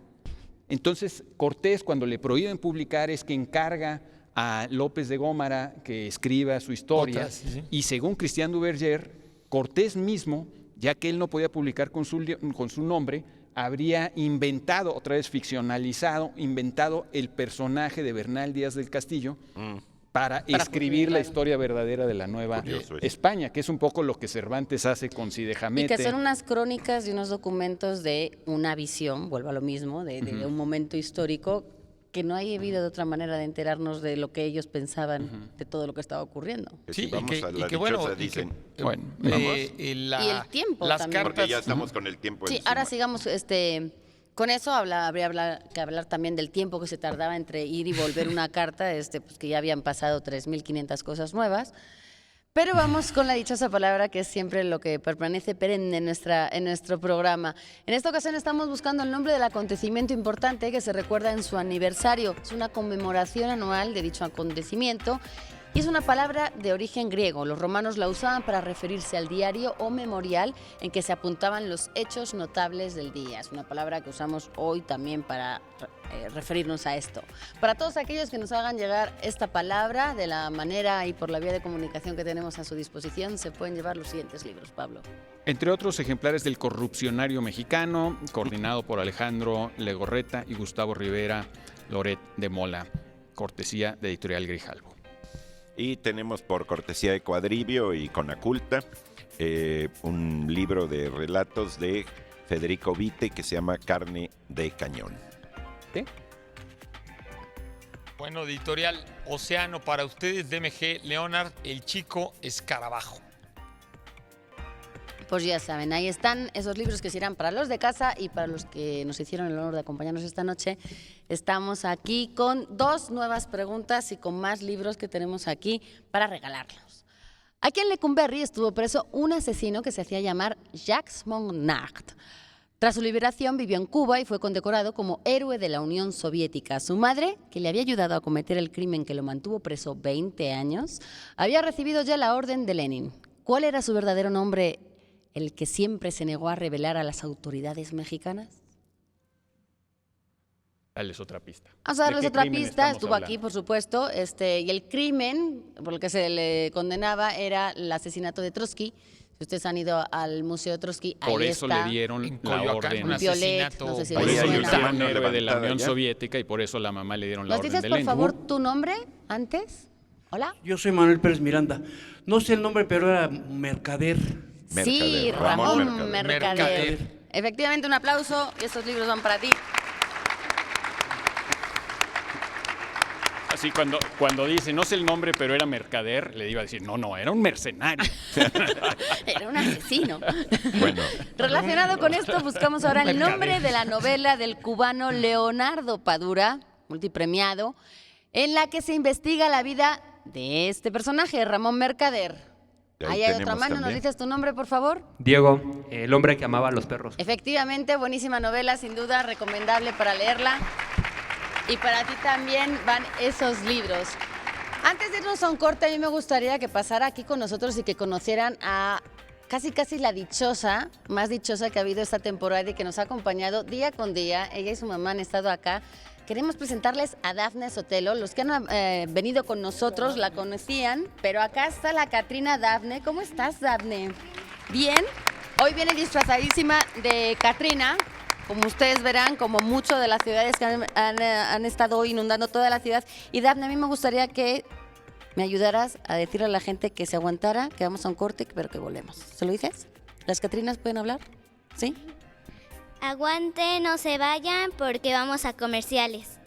Entonces, Cortés, cuando le prohíben publicar, es que encarga a López de Gómara que escriba su historia. Y según Christian Duverger, Cortés mismo, ya que él no podía publicar con su nombre, habría inventado, otra vez ficcionalizado, el personaje de Bernal Díaz del Castillo para escribir la historia verdadera de la Nueva España, que es un poco lo que Cervantes hace con Cide Hamete. Y que son unas crónicas y unos documentos de una visión, vuelvo a lo mismo, de un momento histórico que no hay habido de otra manera de enterarnos de lo que ellos pensaban de todo lo que estaba ocurriendo. Sí, vamos a la dichosa, dicen. Y el tiempo las también. Porque ya estamos con el tiempo Sí, encima. ahora sigamos con eso. Habría que hablar también del tiempo que se tardaba entre ir y volver una carta, pues que ya habían pasado 3.500 cosas nuevas. Pero vamos con la dichosa palabra, que es siempre lo que permanece perenne en nuestro programa. En esta ocasión estamos buscando el nombre del acontecimiento importante que se recuerda en su aniversario. Es una conmemoración anual de dicho acontecimiento y es una palabra de origen griego. Los romanos la usaban para referirse al diario o memorial en que se apuntaban los hechos notables del día. Es una palabra que usamos hoy también para referirnos a esto. Para todos aquellos que nos hagan llegar esta palabra de la manera y por la vía de comunicación que tenemos a su disposición, se pueden llevar los siguientes libros, Pablo. Entre otros ejemplares del Corrupcionario Mexicano, coordinado por Alejandro Legorreta y Gustavo Rivera Loret de Mola, cortesía de Editorial Grijalvo. Y tenemos por cortesía de Cuadribio y Conaculta un libro de relatos de Federico Vite que se llama Carne de Cañón. ¿Qué? Bueno, editorial Océano para ustedes, DMG Leonard, El Chico Escarabajo. Pues ya saben, ahí están esos libros que serán para los de casa y para los que nos hicieron el honor de acompañarnos esta noche. Estamos aquí con 2 nuevas preguntas y con más libros que tenemos aquí para regalarlos. Aquí en Lecumberri estuvo preso un asesino que se hacía llamar Jacques Mongnard. Tras su liberación vivió en Cuba y fue condecorado como héroe de la Unión Soviética. Su madre, que le había ayudado a cometer el crimen que lo mantuvo preso 20 años, había recibido ya la orden de Lenin. ¿Cuál era su verdadero nombre, el que siempre se negó a revelar a las autoridades mexicanas? Darles otra pista. Vamos a darles otra pista. Estuvo aquí, por supuesto, y el crimen por el que se le condenaba era el asesinato de Trotsky. Si ustedes han ido al Museo de Trotsky, por ahí eso está. le dieron En la Coyoacán, orden. un asesinato. No sé si Por les eso suena. lo llaman Una héroe de la levantada Unión ya. Soviética y por eso la mamá le dieron la ¿Nos orden dices, de por Lenin. favor, tu nombre antes? Hola. Yo soy Manuel Pérez Miranda. No sé el nombre, pero era mercader. Sí, Mercader, Ramón Mercader. Mercader. Efectivamente, un aplauso y estos libros van para ti. Así cuando dice, no sé el nombre, pero era mercader, le iba a decir, no, era un mercenario. Era un asesino. Bueno. Relacionado con esto, buscamos ahora el nombre de la novela del cubano Leonardo Padura, multipremiado, en la que se investiga la vida de este personaje, Ramón Mercader. Ahí hay otra mano, ¿nos dices tu nombre, por favor? Diego, el hombre que amaba a los perros. Efectivamente, buenísima novela, sin duda, recomendable para leerla. Y para ti también van esos libros. Antes de irnos a un corte, a mí me gustaría que pasara aquí con nosotros y que conocieran a casi la dichosa, más dichosa que ha habido esta temporada y que nos ha acompañado día con día. Ella y su mamá han estado acá. Queremos presentarles a Dafne Sotelo. Los que han venido con nosotros la conocían, pero acá está la Catrina Dafne. ¿Cómo estás, Dafne? ¿Bien? Hoy viene disfrazadísima de Catrina. como ustedes verán, como mucho de las ciudades que han estado inundando toda la ciudad. Y Dafne, a mí me gustaría que me ayudaras a decirle a la gente que se aguantara, que vamos a un corte, pero que volvemos. ¿Se lo dices? ¿Las Catrinas pueden hablar? ¿Sí? Aguante, no se vayan porque vamos a comerciales.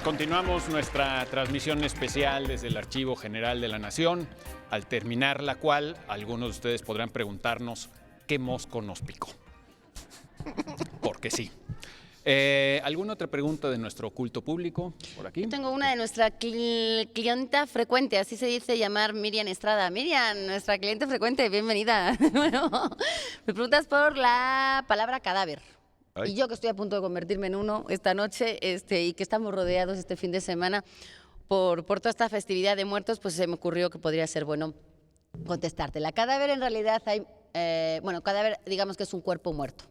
Continuamos nuestra transmisión especial desde el Archivo General de la Nación, al terminar la cual algunos de ustedes podrán preguntarnos qué mosco nos picó. Porque sí. ¿Alguna otra pregunta de nuestro culto público por aquí? Yo tengo una de nuestra clienta frecuente, así se dice llamar Miriam Estrada. Miriam, nuestra cliente frecuente, bienvenida. Bueno, me preguntas por la palabra cadáver. Ay. Y yo que estoy a punto de convertirme en uno esta noche y que estamos rodeados este fin de semana por toda esta festividad de muertos, pues se me ocurrió que podría ser bueno contestarte. La cadáver en realidad cadáver digamos que es un cuerpo muerto.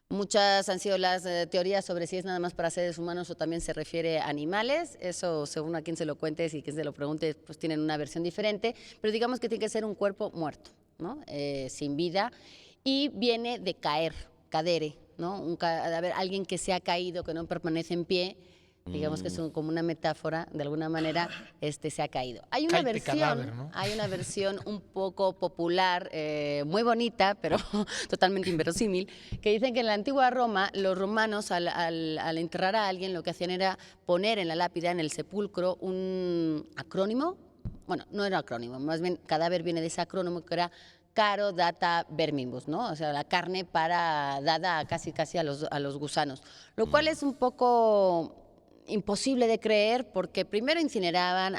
Muchas han sido las teorías sobre si es nada más para seres humanos o también se refiere a animales. Eso, según a quien se lo cuentes y quien se lo pregunte, pues tienen una versión diferente. Pero digamos que tiene que ser un cuerpo muerto, ¿no? Sin vida. Y viene de caer, cadere, ¿no? Un cadáver, alguien que se ha caído, que no permanece en pie. Digamos que es como una metáfora, de alguna manera, se ha caído. Hay una versión, cadáver, ¿no? hay una versión un poco popular, muy bonita, pero totalmente inverosímil, que dicen que en la antigua Roma, los romanos al enterrar a alguien, lo que hacían era poner en la lápida, en el sepulcro, un acrónimo. Bueno, no era acrónimo, más bien cadáver viene de ese acrónimo que era caro data vermibus, ¿no? O sea, la carne dada casi a los gusanos, lo cual es un poco imposible de creer porque primero incineraban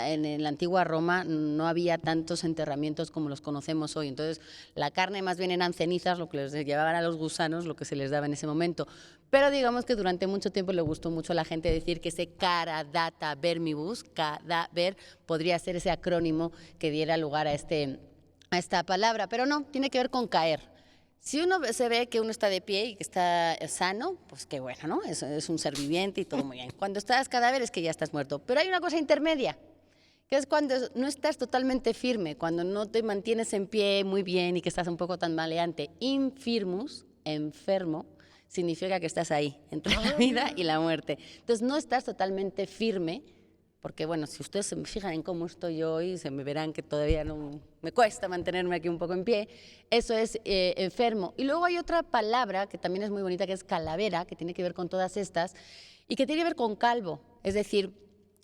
en la antigua Roma, no había tantos enterramientos como los conocemos hoy, entonces la carne más bien eran cenizas, lo que les llevaban a los gusanos, lo que se les daba en ese momento. Pero digamos que durante mucho tiempo le gustó mucho a la gente decir que ese cara data vermibus, cadáver, podría ser ese acrónimo que diera lugar a esta palabra, pero no, tiene que ver con caer. Si uno se ve que uno está de pie y que está sano, pues qué bueno, ¿no? Es un ser viviente y todo muy bien. Cuando estás cadáver es que ya estás muerto. Pero hay una cosa intermedia, que es cuando no estás totalmente firme, cuando no te mantienes en pie muy bien y que estás un poco tambaleante. Infirmus, enfermo, significa que estás ahí, entre la vida y la muerte. Entonces no estás totalmente firme, porque bueno, si ustedes se fijan en cómo estoy hoy, se me verán que todavía no me cuesta mantenerme aquí un poco en pie. Eso es enfermo. Y luego hay otra palabra que también es muy bonita, que es calavera, que tiene que ver con todas estas, y que tiene que ver con calvo. Es decir,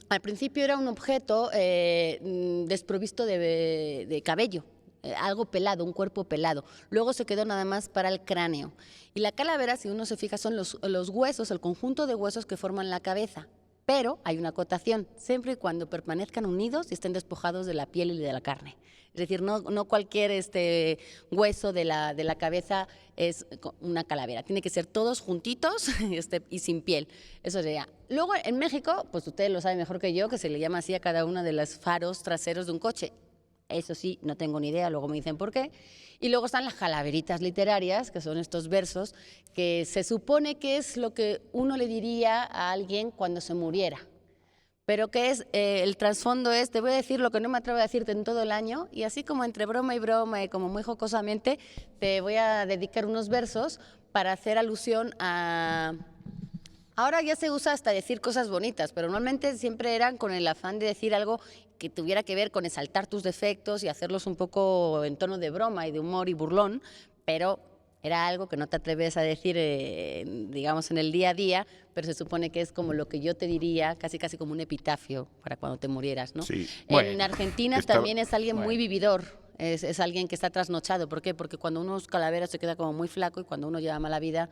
al principio era un objeto desprovisto de cabello, algo pelado, un cuerpo pelado. Luego se quedó nada más para el cráneo. Y la calavera, si uno se fija, son los huesos, el conjunto de huesos que forman la cabeza. Pero hay una acotación, siempre y cuando permanezcan unidos y estén despojados de la piel y de la carne. Es decir, no cualquier hueso de la cabeza es una calavera. Tiene que ser todos juntitos y sin piel. Eso sería. Luego, en México, pues ustedes lo saben mejor que yo, que se le llama así a cada uno de los faros traseros de un coche. Eso sí, no tengo ni idea, luego me dicen por qué. Y luego están las calaveritas literarias, que son estos versos, que se supone que es lo que uno le diría a alguien cuando se muriera. Pero que es, el trasfondo es, te voy a decir lo que no me atrevo a decirte en todo el año, y así como entre broma y como muy jocosamente, te voy a dedicar unos versos para hacer alusión a... Ahora ya se usa hasta decir cosas bonitas, pero normalmente siempre eran con el afán de decir algo que tuviera que ver con exaltar tus defectos y hacerlos un poco en tono de broma y de humor y burlón, pero Era algo que no te atreves a decir, digamos, en el día a día, pero se supone que es como lo que yo te diría, casi como un epitafio para cuando te murieras, ¿no? Sí. En Bueno, Argentina también es alguien muy vividor, es alguien que está trasnochado. ¿Por qué? Porque cuando uno es calavera se queda como muy flaco y cuando uno lleva mala vida,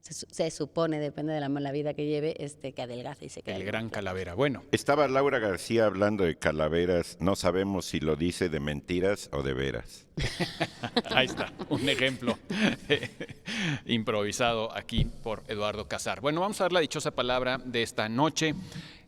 se supone, depende de la mala vida que lleve, que adelgaza y se queda. El gran calavera. Bueno, Estaba Laura García hablando de calaveras. No sabemos si lo dice de mentiras o de veras. ahí está, un ejemplo improvisado aquí por Eduardo Casar. Bueno, vamos a dar la dichosa palabra de esta noche.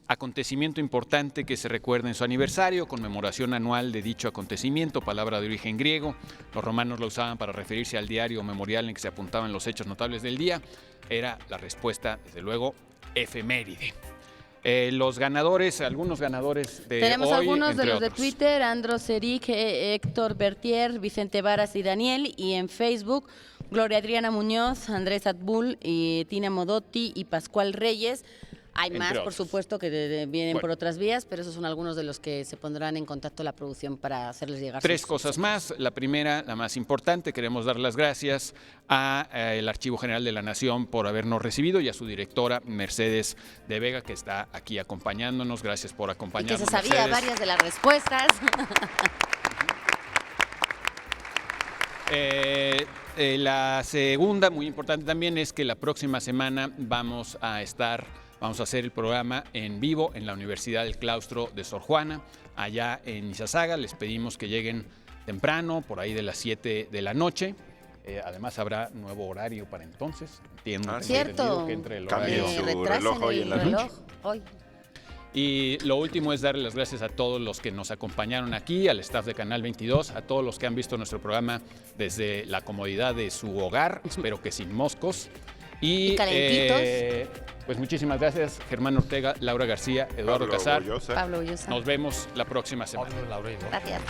Acontecimiento importante que se recuerda en su aniversario, conmemoración anual de dicho acontecimiento, palabra de origen griego. Los romanos la usaban para referirse al diario memorial en que se apuntaban los hechos notables del día. Era la respuesta, desde luego, efeméride. Los ganadores, algunos ganadores de Tenemos hoy, algunos de entre los de otros. Twitter, Andros Eric, Héctor Bertier, Vicente Varas y Daniel, y en Facebook, Gloria Adriana Muñoz, Andrés Atbul, y Tina Modotti y Pascual Reyes. Hay Entre más, por otros. supuesto, que vienen Bueno. por otras vías, pero esos son algunos de los que se pondrán en contacto la producción para hacerles llegar. Tres sus- cosas más. La primera, la más importante, queremos dar las gracias al Archivo General de la Nación por habernos recibido y a su directora Mercedes de Vega, que está aquí acompañándonos. Gracias por Y acompañarnos. que se sabía Mercedes. varias de las respuestas. La segunda, muy importante también, es que la próxima semana vamos a hacer el programa en vivo en la Universidad del Claustro de Sor Juana, allá en Izazaga. Les pedimos que lleguen temprano, por ahí de las 7 de la noche. Además habrá nuevo horario para entonces. Entiendo, Cierto. que entre el Cambien horario. su Retrasen reloj hoy el en la reloj noche. hoy. Y lo último es darle las gracias a todos los que nos acompañaron aquí, al staff de Canal 22, a todos los que han visto nuestro programa desde la comodidad de su hogar, espero que sin moscos. Y calentitos. Pues muchísimas gracias, Germán Ortega, Laura García, Eduardo Pablo Casar. Bollosa. Pablo Ullosa. Nos vemos la próxima semana. Pablo Laureano. Gracias.